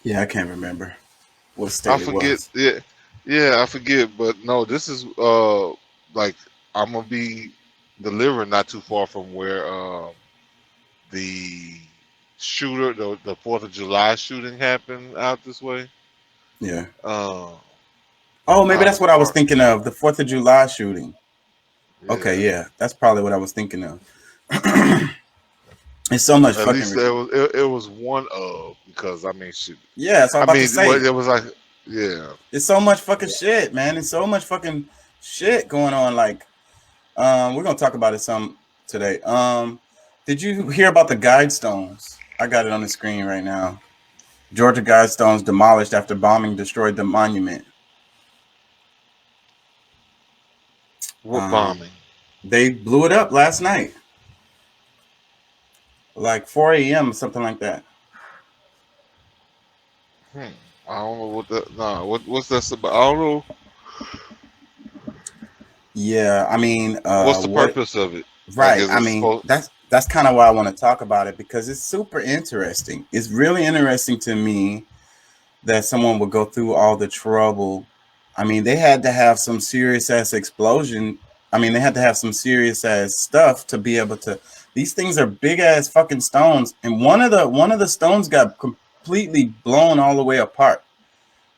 Yeah, I can't remember what I state it forget. was. Yeah, I forget. But no, this is like I'm gonna be delivering not too far from where the shooter, the Fourth of July shooting happened out this way. Yeah. Uh, Oh, maybe out in that's what I was Park. thinking of. The 4th of July shooting. Okay, Yeah. yeah, that's probably what I was thinking of. It's so much At fucking. least it was one of, because I mean shoot. Yeah, so I'm I about to mean what say. it was like. Yeah. It's so much fucking shit, man. It's so much fucking shit going on. Like, we're gonna talk about it some today. Did you hear about the Guidestones? I got it on the screen right now. Georgia Guidestones demolished after bombing destroyed the monument. What Um, bombing? they blew it up last night, like 4 a.m. or something like that. Hmm. I don't know what that. Nah. What's that about? I don't know. Yeah, I mean, What's the what? purpose of it? Like, Right. is I it mean, supposed? that's kind of why I want to talk about it because it's super interesting. It's really interesting to me that someone would go through all the trouble. I mean, they had to have some serious ass explosion. I mean, they had to have some serious ass stuff to be able to. These things are big ass fucking stones, and one of the stones got completely blown all the way apart.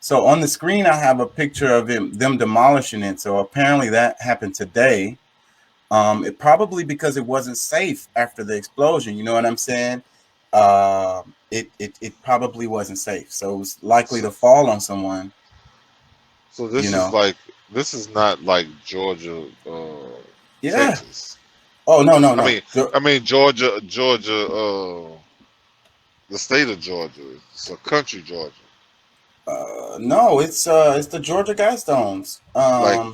So on the screen, I have a picture of them demolishing it. So apparently that happened today. It probably because it wasn't safe after the explosion. You know what I'm saying? It probably wasn't safe, so it was likely So, to fall on someone. so You this is know? like this is not like Georgia, Yeah. Texas. Oh no no I no. mean, Georgia, the state of Georgia. It's a country, Georgia. No, it's the Georgia Guidestones. Like,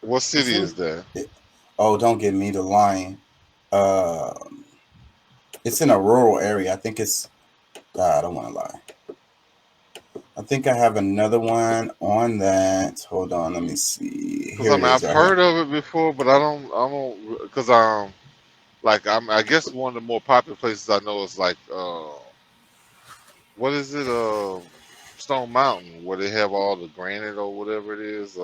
what It's city in. is that? It, oh, don't get me to lying. Um, it's in a rural area. I think it's. I don't want to lie. I think I have another one on that. Hold on, let me see. Because Here I it mean, is, I've right here. heard of it before, but I don't, because like I guess one of the more popular places I know is like what is it, Stone Mountain, where they have all the granite or whatever it is, Yeah,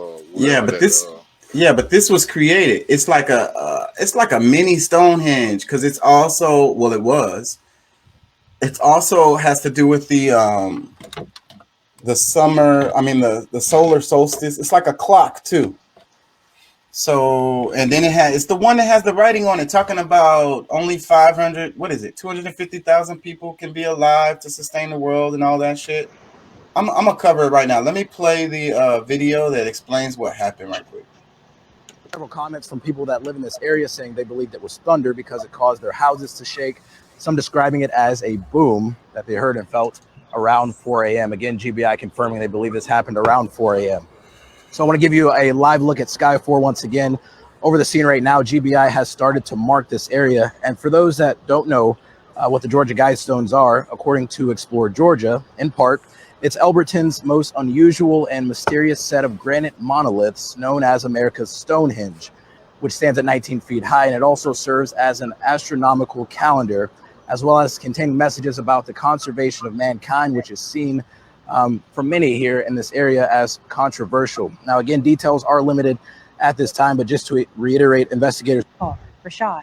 whatever but that. this. Yeah, but this was created. It's like a mini Stonehenge because it's also well, it was. It also has to do with the summer. I mean the solar solstice. It's like a clock too. So and then it's the one that has the writing on it talking about only 500. What is it? 250,000 people can be alive to sustain the world and all that shit. I'm gonna cover it right now. Let me play the video that explains what happened right quick. Several comments from people that live in this area saying they believed it was thunder because it caused their houses to shake. Some describing it as a boom that they heard and felt around 4 a.m. Again, GBI confirming they believe this happened around 4 a.m. So I want to give you a live look at Sky 4 once again. Over the scene right now, GBI has started to mark this area. And for those that don't know what the Georgia Guidestones are, according to Explore Georgia, in part, it's Elberton's most unusual and mysterious set of granite monoliths known as America's Stonehenge, which stands at 19 feet high, and it also serves as an astronomical calendar, as well as containing messages about the conservation of mankind, which is seen for many here in this area as controversial. Now, again, details are limited at this time, but just to reiterate, investigators. Rashad.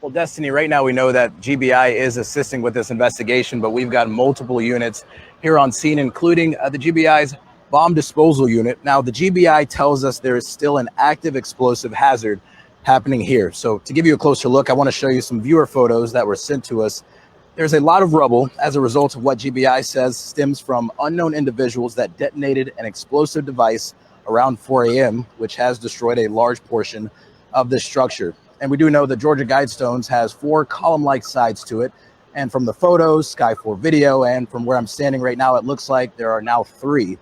Well, Destiny, right now we know that GBI is assisting with this investigation, but we've got multiple units here on scene, including the GBI's bomb disposal unit. Now, the GBI tells us there is still an active explosive hazard happening here. So to give you a closer look, I want to show you some viewer photos that were sent to us. There's a lot of rubble as a result of what GBI says stems from unknown individuals that detonated an explosive device around 4 a.m., which has destroyed a large portion of this structure. And we do know the Georgia Guidestones has 4 column-like sides to it. And from the photos, Sky 4 video, and from where I'm standing right now, it looks like there are now 3.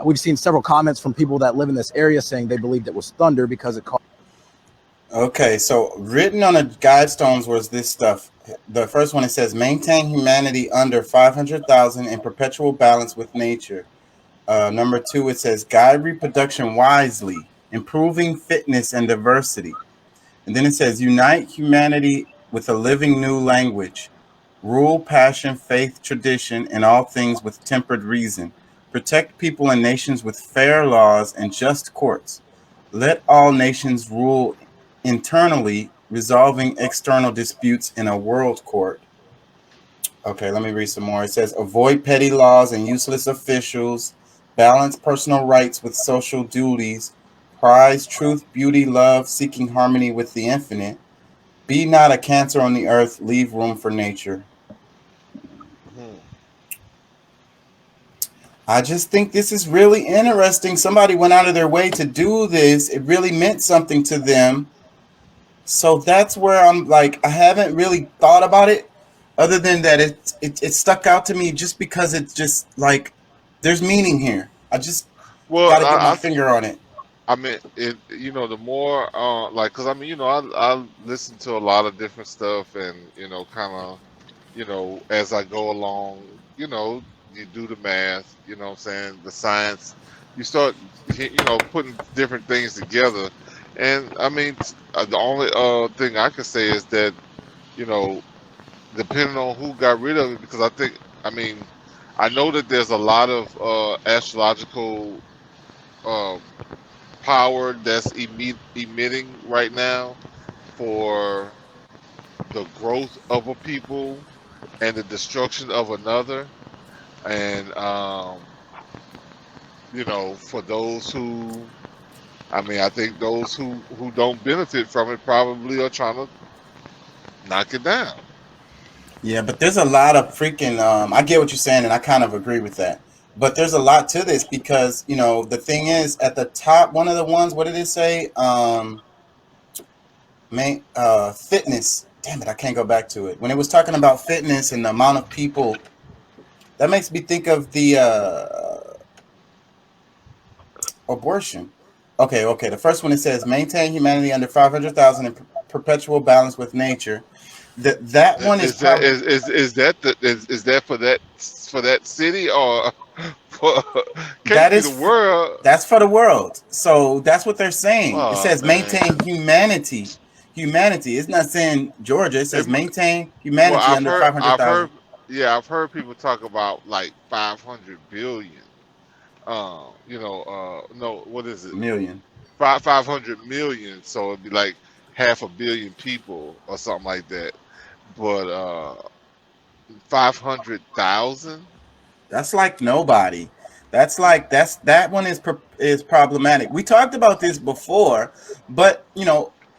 We've seen several comments from people that live in this area saying they believed it was thunder because it caused. Okay, so written on the Guidestones was this stuff. The first one, it says maintain humanity under 500,000 in perpetual balance with nature. Number 2, it says guide reproduction wisely, improving fitness and diversity. And then it says unite humanity with a living new language, Rule passion, faith, tradition, and all things with tempered reason. Protect people and nations with fair laws and just courts. Let all nations rule internally, resolving external disputes in a world court. Okay, let me read some more. It says avoid petty laws and useless officials, balance personal rights with social duties, prize truth, beauty, love, seeking harmony with the infinite. Be not a cancer on the earth, leave room for nature. Hmm. I just think this is really interesting. Somebody went out of their way to do this. It really meant something to them. So that's where I'm like, I haven't really thought about it other than that it stuck out to me just because it's just like there's meaning here. I just got Well, to get my finger on it. I mean, it. You know, the more like, cause I mean, you know, I listen to a lot of different stuff, and you know, kind of, you know, as I go along, you know, you do the math. You know, what I'm saying the science. You start, you know, putting different things together, and I mean, the only thing I can say is that, you know, depending on who got rid of it, because I think, I mean, I know that there's a lot of astrological uh, power that's emitting right now for the growth of a people and the destruction of another. And, you know, for those who, I mean, I think those who don't benefit from it probably are trying to knock it down. Yeah, but there's a lot of freaking I get what you're saying and I kind of agree with that. But there's a lot to this because, the thing is at the top one of the ones, what did it say? Fitness. Damn it, I can't go back to it. When it was talking about fitness and the amount of people, that makes me think of the abortion. Okay. The first one it says maintain humanity under 500,000 in perpetual balance with nature. That one is Is that probably is that for that city or for that can't be is the world? that's for the world. So that's what they're saying. It Oh says maintain man. humanity. Humanity. It's not saying Georgia. It It, says maintain well, humanity under I've 500,000 heard, yeah, I've heard people talk about like 500 billion. You know, no, what is it? million. 500 million. So it'd be like half a billion people or something like that. But 500,000. That's like nobody. That one is problematic. We talked about this before, but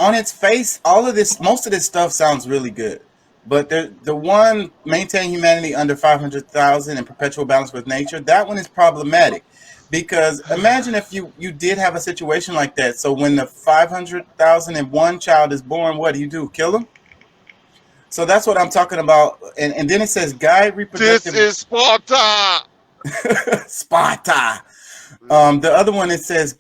on its face, all of this, most of this stuff sounds really good. But the one maintain humanity under 500,000 and perpetual balance with nature, that one is problematic because imagine if you did have a situation like that. So when the 500,001 child is born, what do you do? Kill them? So that's what I'm talking about. And then it says guide This reproductive is Sparta. Sparta. The other one it says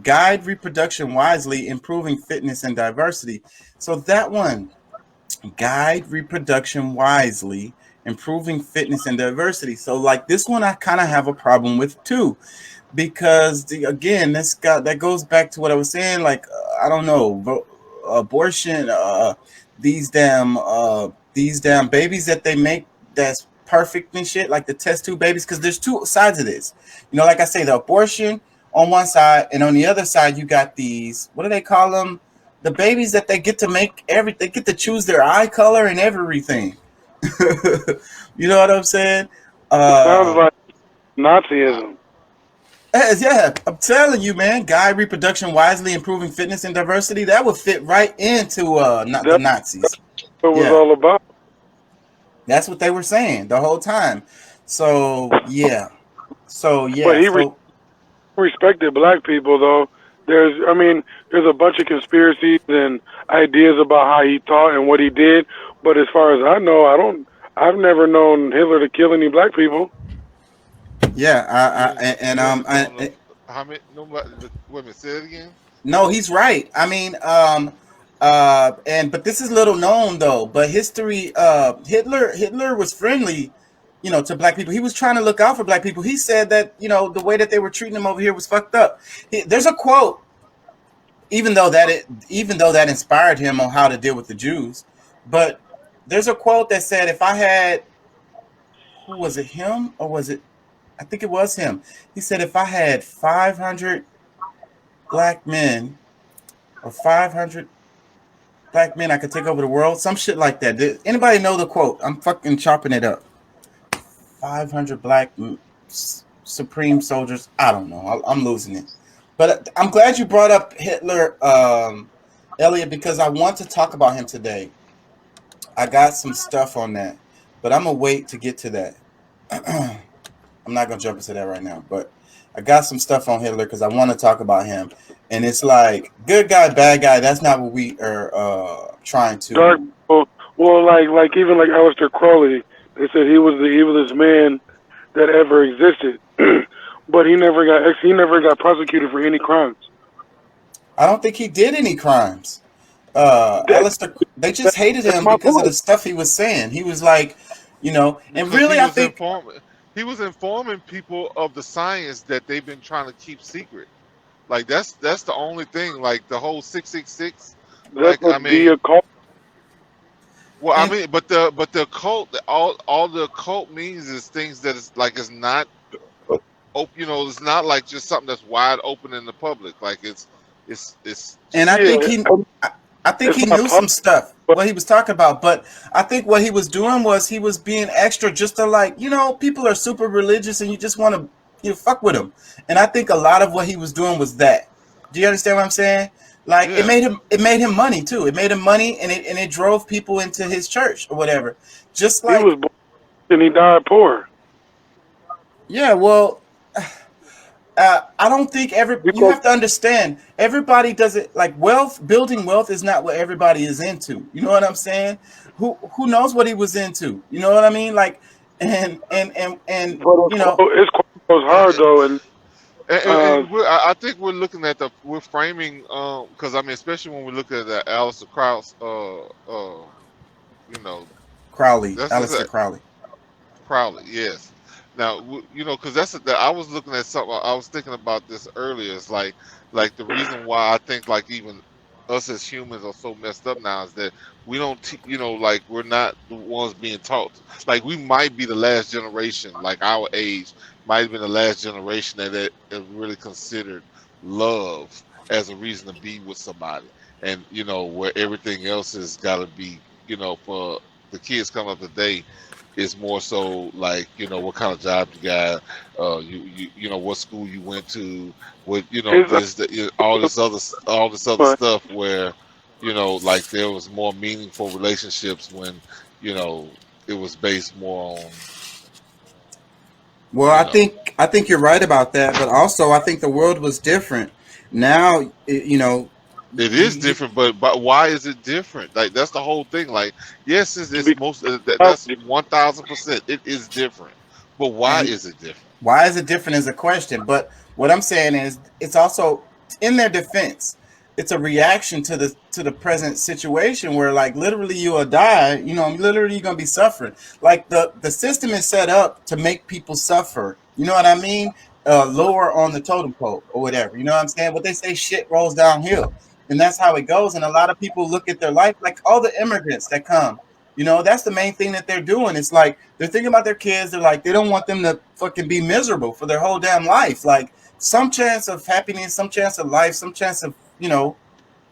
guide reproduction wisely, improving fitness and diversity. So that one, guide reproduction wisely, improving fitness and diversity. So like this one, I kind of have a problem with too, because again, that goes back to what I was saying. Like I don't know, abortion, these damn babies that they make that's perfect and shit, like the test tube babies, because there's two sides of this. Like I say, the abortion on one side, and on the other side, you got these, what do they call them? The babies that they get to make they get to choose their eye color and everything. You know what I'm saying? It sounds Uh, like I, Nazism. yeah, I'm telling you, man. Guide reproduction wisely, improving fitness and diversity. That would fit right into not the That's Nazis. what it was Yeah, all about. that's what they were saying the whole time. So yeah, so But yeah, he so respected black people, though. There's a bunch of conspiracies and ideas about how he thought and what he did. But as far as I know, I've never known Hitler to kill any black people. yeah, you haven't known how many? Nobody. Wait a minute. Say it again. no, he's right. I mean, but this is little known though. But history, Hitler was friendly, to black people. He was trying to look out for black people. He said that the way that they were treating him over here was fucked up. There's a quote, even though that inspired him on how to deal with the Jews, but there's a quote that said, if I had, who was it, him or was it, I think it was him. He said, if I had 500 black men or 500 black men, I could take over the world. Some shit like that. Did anybody know the quote? I'm fucking chopping it up. 500 black supreme soldiers. I don't know. I'm losing it. But I'm glad you brought up Hitler, Elliot, because I want to talk about him today. I got some stuff on that, but I'm going to wait to get to that. I'm not going to jump into that right now, but I got some stuff on Hitler because I want to talk about him. And it's like, good guy, bad guy, that's not what we are trying to. Dark people, well, like even like Aleister Crowley, they said he was the evilest man that ever existed, but he never got prosecuted for any crimes. I don't think he did any crimes. Alistair, they just hated him my because of the point. stuff he was saying. He was like, and Because really, I think, he was informing people of the science that they've been trying to keep secret. Like that's the only thing. Like the whole 666. That's Like I what the mean, occult. well, I and mean, but the occult, all the occult means is things that is like it's not open. It's not like just something that's wide open in the public. Like it's and I just Yeah, think I think it's he not knew some public, stuff but what he was talking about. But I think what he was doing was he was being extra just to, like, people are super religious and you just want to fuck with them. And I think a lot of what he was doing was that. Do you understand what I'm saying? Like, yeah. it made him money too. It made him money, and it drove people into his church or whatever. Just he was like, born and he died poor yeah, well, I don't think you because have to understand, everybody doesn't like wealth. Building wealth is not what everybody is into. You know what I'm saying? Who knows what he was into? You know what I mean? Like, and but his quote was hard though, and uh, I think we're looking at we're framing because I mean especially when we look at the Alistair Krauss you know Crowley, that's Aleister just Crowley. Crowley, yes. Now, because that I was looking at something. I was thinking about this earlier. It's like the reason why I think like even us as humans are so messed up now is that we don't, like we're not the ones being taught. Like we might be the last generation, like our age might have been the last generation that really considered love as a reason to be with somebody, and where everything else has got to be, for the kids coming up today it's more so like what kind of job you got, what school you went to, what his this all this other stuff where like there was more meaningful relationships when you know it was based more on Well, you know I think you're right about that, but also I think the world was different. Now, it is you different, but why is it different? Like that's the whole thing. Like yes, it's because most that's 1000%. It is different, but why and is it different? why is it different is a question. But what I'm saying is, it's also, in their defense, it's a reaction to the present situation where, like, literally you will die. Literally you're gonna be suffering. Like, the system is set up to make people suffer. You know what I mean? Lower on the totem pole or whatever. You know what I'm saying? What they say, shit rolls downhill, and that's how it goes. And a lot of people look at their life, like all the immigrants that come. That's the main thing that they're doing. It's like they're thinking about their kids. They're like, they don't want them to fucking be miserable for their whole damn life. Like, some chance of happiness, some chance of life, some chance of,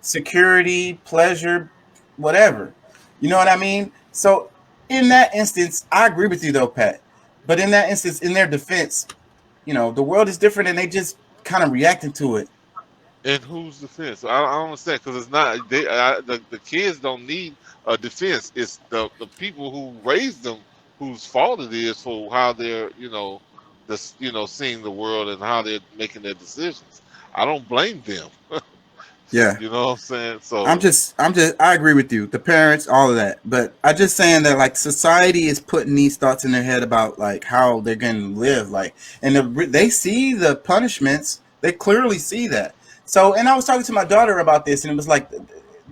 security, pleasure, whatever. You know what I mean? So in that instance, I agree with you though, Pat. But in that instance, in their defense, the world is different and they just kind of reacting to it. And who's defense? I don't understand because it's not the kids don't need a defense. It's the people who raised them whose fault it is for how they're seeing the world and how they're making their decisions. I don't blame them. Yeah. You know what I'm saying? So I agree with you. The parents, all of that. But I just saying that, like, society is putting these thoughts in their head about, like, how they're going to live. Like, and they see the punishments. They clearly see that. So, and I was talking to my daughter about this, and it was like,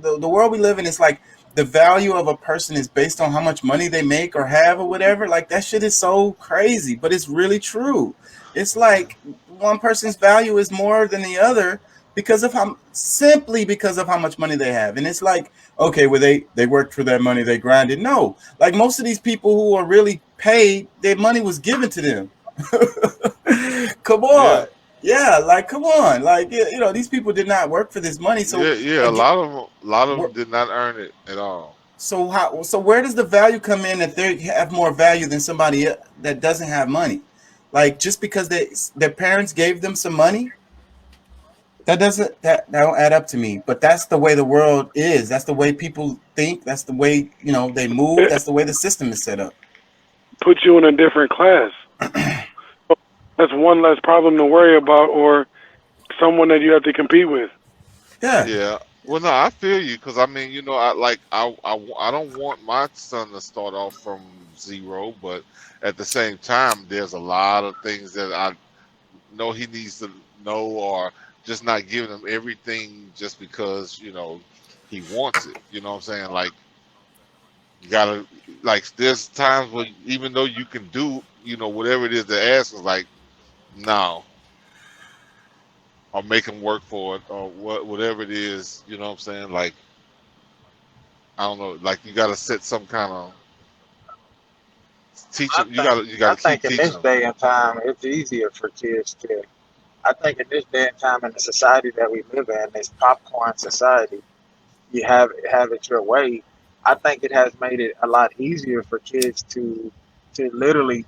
the world we live in is like, the value of a person is based on how much money they make or have or whatever. Like, that shit is so crazy, but it's really true. It's like one person's value is more than the other because of simply because of how much money they have. And it's like, okay, well they worked for that money, they grinded. No, like most of these people who are really paid, their money was given to them. Come Yeah, on. Yeah, like come on. Like these people did not work for this money. So yeah. again, A lot of them did not earn it at all. so where does the value come in if they have more value than somebody that doesn't have money? Like just because their parents gave them some money, that don't add up to me. But that's the way the world is. That's the way people think. That's the way they move. It That's the way the system is set up. puts you in a different class. So that's one less problem to worry about, or someone that you have to compete with. Yeah, Yeah. Well, no, I feel you because I mean, I don't want my son to start off from zero, but at the same time, there's a lot of things that I know he needs to know, or just not giving him everything just because he wants it. You know what I'm saying? Like you gotta there's times where even though you can do whatever it is they ask is like no, or make him work for it or whatever it is. You know what I'm saying? Like I don't know. Like you got to set some kind of teach I them. think You I got to keep think in teaching this them. day and time, it's easier for kids to. I think in this day and time in the society that we live in, this popcorn society, you have it your way. I think it has made it a lot easier for kids to literally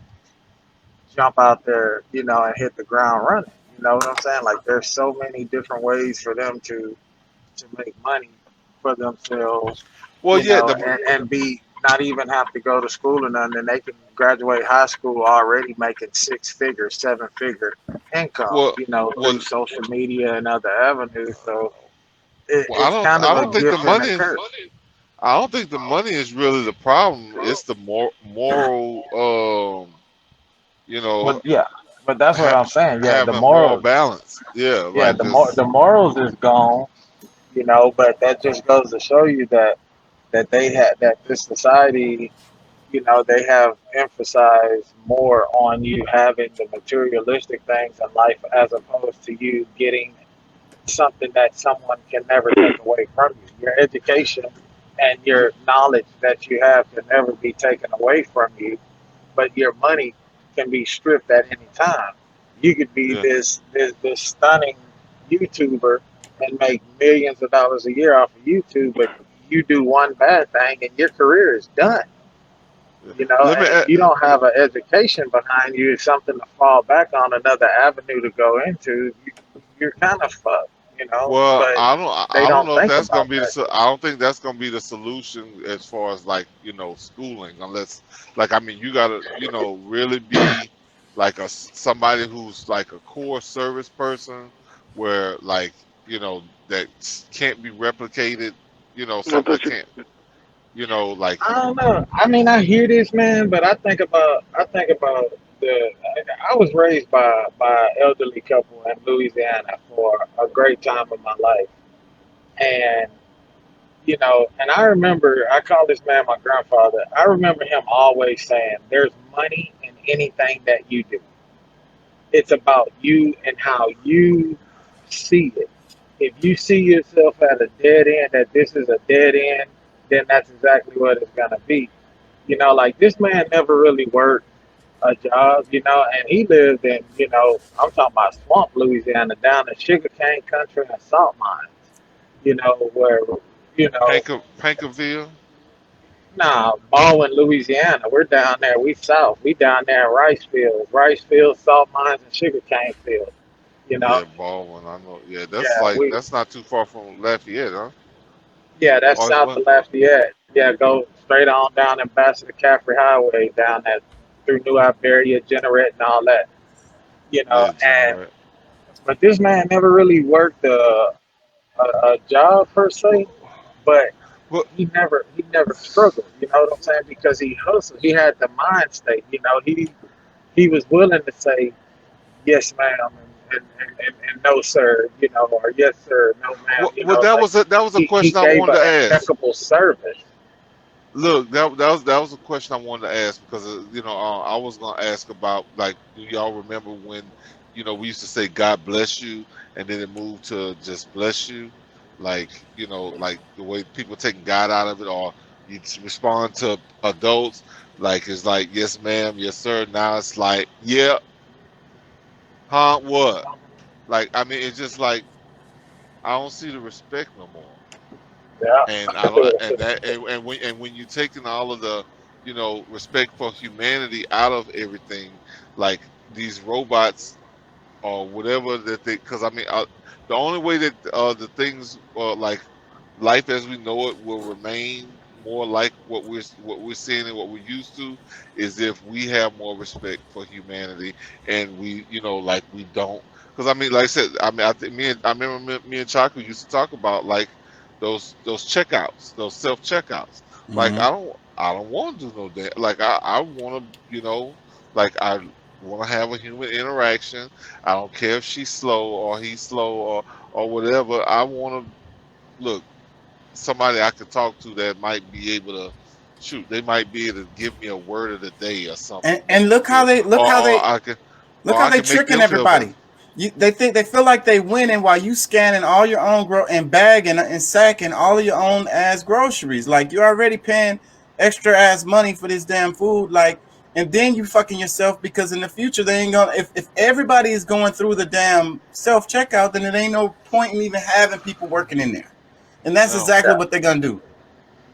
jump out there, and hit the ground running. You know what I'm saying? Like there's so many different ways for them to make money for themselves, Well, yeah, and be not even have to go to school or nothing. And they can graduate high school already making 6 figure, 7 figure income, well, through well, social media and other avenues. So it's kind I of a don't think the gift and a money is. curse. I don't think the money is really the problem. It's the moral. You know, But yeah, but that's what I'm saying. Yeah, the having moral morals. balance. Yeah, Yeah, like cause the morals is gone. But that just goes to show you that this society, they have emphasized more on you having the materialistic things in life as opposed to you getting something that someone can never take away from you. Your education and your knowledge that you have can never be taken away from you, but your money can be stripped at any time. You could be yeah, this stunning YouTuber and make millions of dollars a year off of YouTube, but you do one bad thing and your career is done. yeah. And if you don't have an education behind you, something to fall back on, another avenue to go into, you're kind of fucked. Well, But they I don't don't know if think that's gonna about be that. I don't think that's gonna be the solution as far as like schooling, unless like I mean you gotta really be like somebody who's like a core service person, where like that can't be replicated, I something thought that you. can't like I don't know. I mean, I hear this, man, but I think about the. I was raised by an elderly couple in Louisiana for a great time of my life, and and I remember I call this man my grandfather. I remember him always saying, "There's money in anything that you do. It's about you and how you see it. If you see yourself at a dead end, that this is a dead end, then that's exactly what it's gonna be." Like this man never really worked a job, and he lived in, I'm talking about swamp Louisiana, down in sugarcane country and salt mines, where, you know, Pankerville. nah, Baldwin, Louisiana, we're down there, we south, we down there in rice fields, salt mines, and sugarcane fields, you know, Yeah, Baldwin. I know. Yeah, yeah, that's not too far from Lafayette, huh? yeah, that's Or is south what? of Lafayette. Yeah, go straight on down Ambassador Caffrey Highway, down that through New Iberia, Generate, and all that, Yeah, and Generate. but this man never really worked a job per se, but Well, he never struggled. You know what I'm saying? Because he hustled. He had the mind state. He was willing to say yes, ma'am, and no, sir. Or yes, sir, no, ma'am. well, Like that was a he question I gave wanted an to ask. impeccable service. Look, that was a question I wanted to ask because I was gonna ask about like, do y'all remember when we used to say God bless you, and then it moved to just bless you, like like the way people taking God out of it, or you respond to adults like it's like yes ma'am, yes sir. Now it's like yeah, huh, what? Like I mean, it's just like I don't see the respect no more. Yeah. And I don't, and that, and when you taking all of the, respect for humanity out of everything, like these robots or whatever that they, because I mean, the only way that the things like life as we know it will remain more like what we're seeing and what we're used to is if we have more respect for humanity and we like we don't, because I mean like I said, I mean I remember me and Chaco used to talk about like those checkouts, those self checkouts. Like Hmm. I don't want to do no that. Like I want to like I want to have a human interaction. I don't care if she's slow or he's slow or whatever. I want to look somebody I could talk to that might be able to shoot. They might be able to give me a word of the day or something. And look how they look Or, how or they I can look or how I they can make tricking them feel better. everybody. They think they feel like they winning while you scanning all your own and bagging and sacking all of your own ass groceries. Like you're already paying extra ass money for this damn food. Like, and then you fucking yourself because in the future they ain't gonna. If everybody is going through the damn self checkout, then it ain't no point in even having people working in there. And that's No. exactly Yeah. what they're gonna do.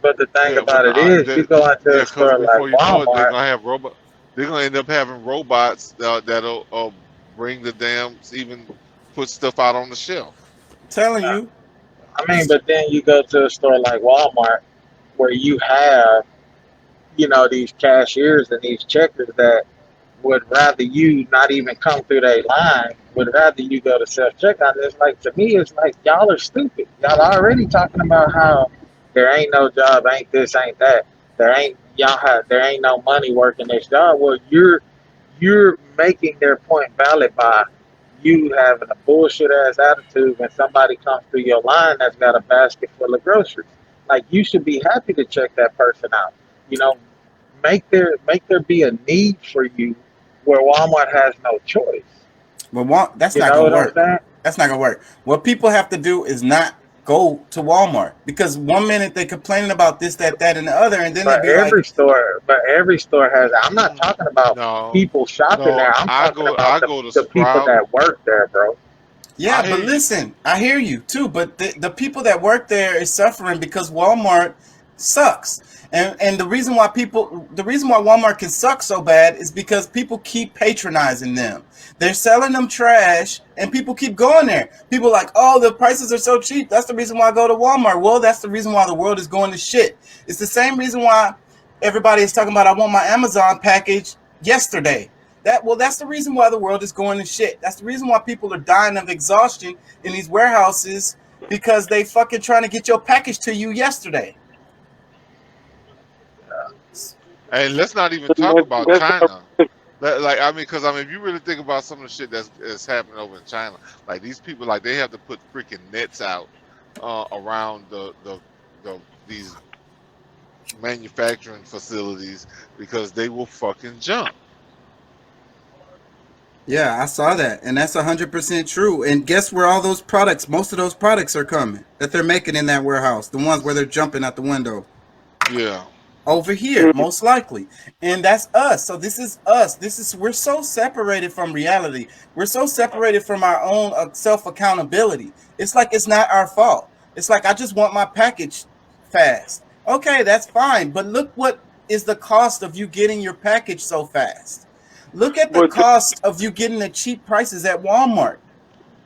But the thing Yeah, but about it is, you go into yeah, a because store like before you know it, they're Walmart. gonna have robot. They're gonna end up having robots that'll bring the damn even put stuff out on the shelf. Telling you. I mean, but then you go to a store like Walmart where you have, these cashiers and these checkers that would rather you not even come through their line, would rather you go to self checkout. It's like, to me, it's like y'all are stupid. Y'all already talking about how there ain't no job, ain't this, ain't that. There ain't no money working this job. Well, you're making their point valid by you having a bullshit ass attitude when somebody comes through your line that's got a basket full of groceries. Like, you should be happy to check that person out. You know, make there be a need for you where Walmart has no choice. But that's You not know gonna what I'm work. saying? That's not gonna work. What people have to do is not go to Walmart because one minute they're complaining about this, that, and the other, and then they be like, But every store has. I'm not talking about No, people shopping there. no, I'm I talking go about I the go to the people Sprout. that work there, bro. yeah, I hear but you. listen, I hear you too, but the people that work there is suffering because Walmart sucks. And the reason why Walmart can suck so bad is because people keep patronizing them. They're selling them trash and people keep going there. People are like, "Oh, the prices are so cheap. That's the reason why I go to Walmart." Well, that's the reason why the world is going to shit. It's the same reason why everybody is talking about I want my Amazon package yesterday. That's the reason why the world is going to shit. That's the reason why people are dying of exhaustion in these warehouses because they fucking trying to get your package to you yesterday. And let's not even talk That, about that's China. Like I mean, because I mean, if you really think about some of the shit that's happening over in China, like these people, like they have to put freaking nets out around the these manufacturing facilities because they will fucking jump. Yeah, I saw that, and that's 100% true. And guess where all those products, most of those products are coming that they're making in that warehouse, the ones where they're jumping out the window. Yeah, Over here, most likely. And that's us. So this is us. We're so separated from reality. We're so separated from our own self accountability. It's like it's not our fault. It's like I just want my package fast. Okay, that's fine. But look what is the cost of you getting your package so fast. Look at the but cost of you getting the cheap prices at Walmart.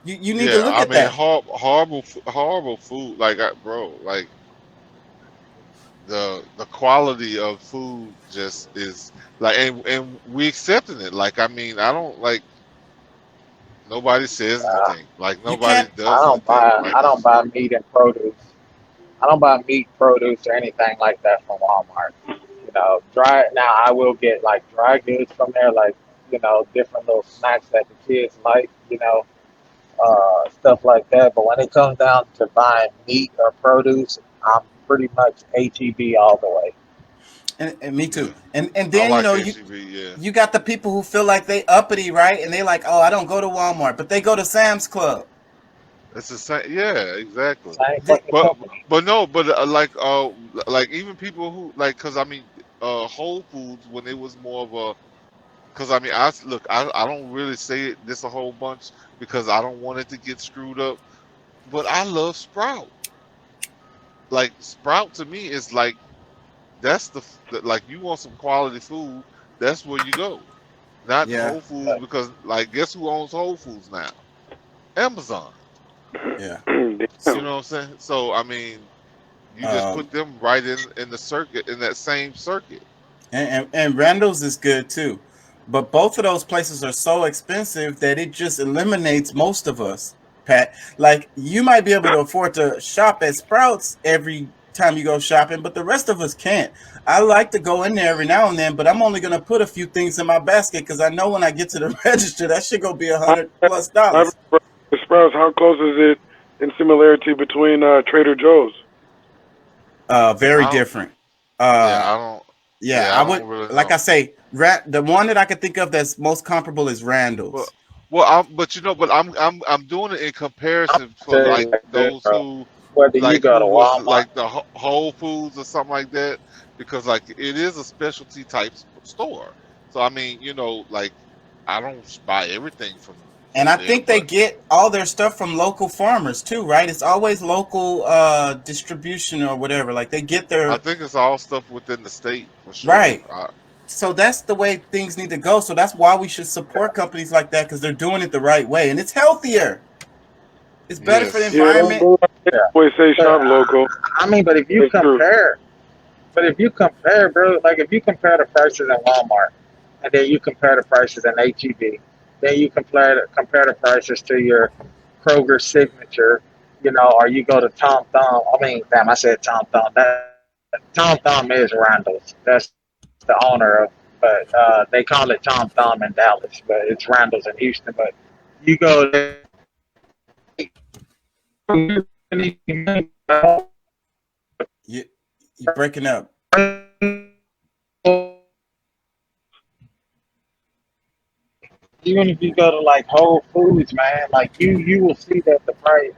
You need to yeah. look I at mean, that. horrible food. Like, bro, like the quality of food just is like, and we accepting it. Like, I mean, I don't like nobody says anything. Like You nobody can't. does anything. I Like don't it's buy meat and produce. I don't buy meat, produce, or anything like that from Walmart. Dry. Now I will get like dry goods from there, like different little snacks that the kids like. Stuff like that. But when it comes down to buying meat or produce, I'm pretty much HEB all the way. and me too. And I then like HEB. Yeah, you got the people who feel like they uppity, right? And they like, oh, I don't go to Walmart, but they go to Sam's Club. it's the same. Yeah, exactly. Same They, fucking But company. but no, but like even people who like, cause I mean, Whole Foods when it was more of a, cause I mean, look, I don't really say it this a whole bunch because I don't want it to get screwed up. But I love Sprout. Like Sprout to me is like that's like you want some quality food, that's where you go. Not yeah, Whole Foods because like guess who owns Whole Foods now? Amazon. yeah. You Damn. know what I'm saying? So I mean, you just Um, put them right in the circuit in that same circuit. and Randall's is good too, but both of those places are so expensive that it just eliminates most of us. Pat, like you might be able to afford to shop at Sprouts every time you go shopping, but the rest of us can't. I like to go in there every now and then, but I'm only gonna put a few things in my basket because I know when I get to the register, that shit gonna be I, $100+ I've Sprouts. How close is it in similarity between Trader Joe's? Very I don't. different. Yeah, Uh, I don't. yeah, Yeah, I I would don't really like I know. say, the one that I could think of that's most comparable is But Randall's. but you know, but I'm doing it in I'm comparison for gonna tell you like like this, those bro. who Whether you like go who to was Walmart, like the Whole Foods or something like that because like it is a specialty type store. So I mean, you know, like I don't buy everything And from I there, think they but get all their stuff from local farmers too, right? It's always local distribution or whatever. Like they get I their think it's all stuff within the state for sure. right. So that's the way things need to go. So that's why we should support companies like that because they're doing it the right way and it's healthier. It's better for the Yes, Yeah, don't environment. go. yeah. Always say But shop local. I mean, but if you That's true. compare, bro, like if you compare the prices in Walmart, and then you compare the prices in HEB, then you compare the prices to your Kroger signature, you know, or you go to Tom Thumb. I mean, damn, I said Tom Thumb. That Tom Thumb is Randall's. That's the owner of, but they call it Tom Thumb in Dallas, but it's Randall's in Houston. But you go there, You you're breaking up. even if you go to like Whole Foods, man, like you will see that the price.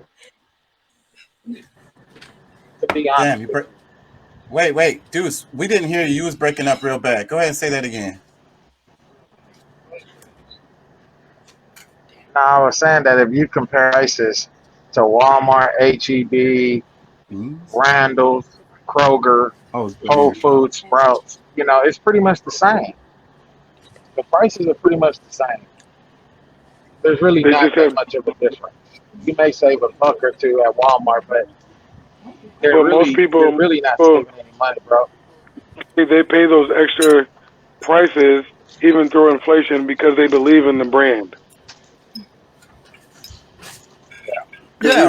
To be Damn, honest you with break. you, Wait, Deuce. We didn't hear you. You was breaking up real bad. Go ahead and say that again. now I was saying that if you compare prices to Walmart, HEB, Hmm? Randall's, Kroger, Oh, it's good Whole here. Foods, Sprouts, you know, it's pretty much the same. The prices are pretty much the same. There's really They not just that have, much of a difference. You may save a buck or two at Walmart, but but most they're people, really not well, saving any money, bro. they pay those extra prices even through inflation because they believe in the brand. Because Yeah.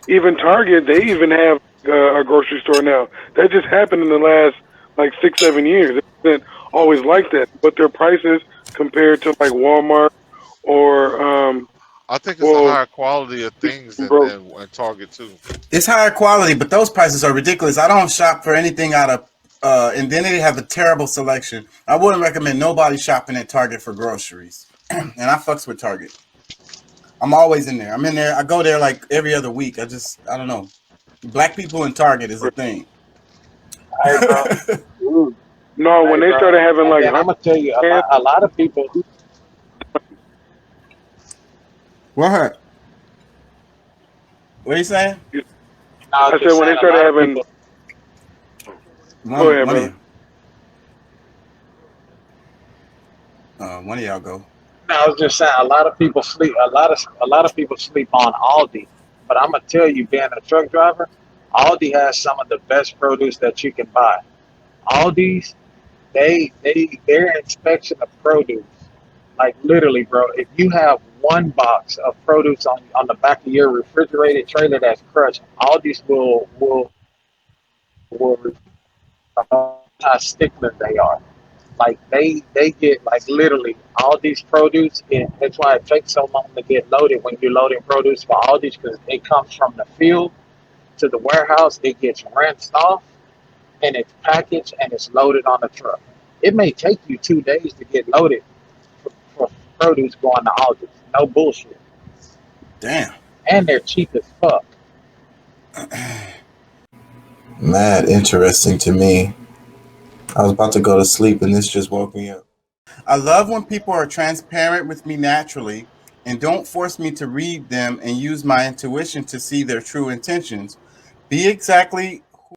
even Target, they even have a grocery store now. That just happened in the last like 6 7 years. It wasn't always like that, but their prices compared to like Walmart or I think it's a well, higher quality of things bro, in Target too. It's higher quality, but those prices are ridiculous. I don't shop for anything out of and then they have a terrible selection. I wouldn't recommend nobody shopping at Target for groceries. And I fucks with Target. I'm always in there. I'm in there. I go there like every other week. I don't know. Black people in Target is a thing. Hey, bro. no, when Hey, they bro. started having And like then I'm gonna tell you, hundred, a lot of people. What? What are you saying? I was I said just when saying, they a started lot of having, people. go ahead, One of brother. you. One of y'all go. No, I was just saying, a lot of people sleep. A lot of people sleep on Aldi, but I'm gonna tell you, being a truck driver, Aldi has some of the best produce that you can buy. Aldi's, their inspection of produce, like literally, bro. If you have one box of produce on the back of your refrigerated trailer that's crushed, Aldi's will how stickler they are. Like they get like literally all these produce, and that's why it takes so long to get loaded when you're loading produce for Aldi's because it comes from the field to the warehouse. It gets rinsed off, and it's packaged and it's loaded on the truck. It may take you 2 days to get loaded for produce going to August. No bullshit. Damn. And they're cheap as fuck. Mad interesting to me. I was about to go to sleep and this just woke me up. I love when people are transparent with me naturally and don't force me to read them and use my intuition to see their true intentions. Be exactly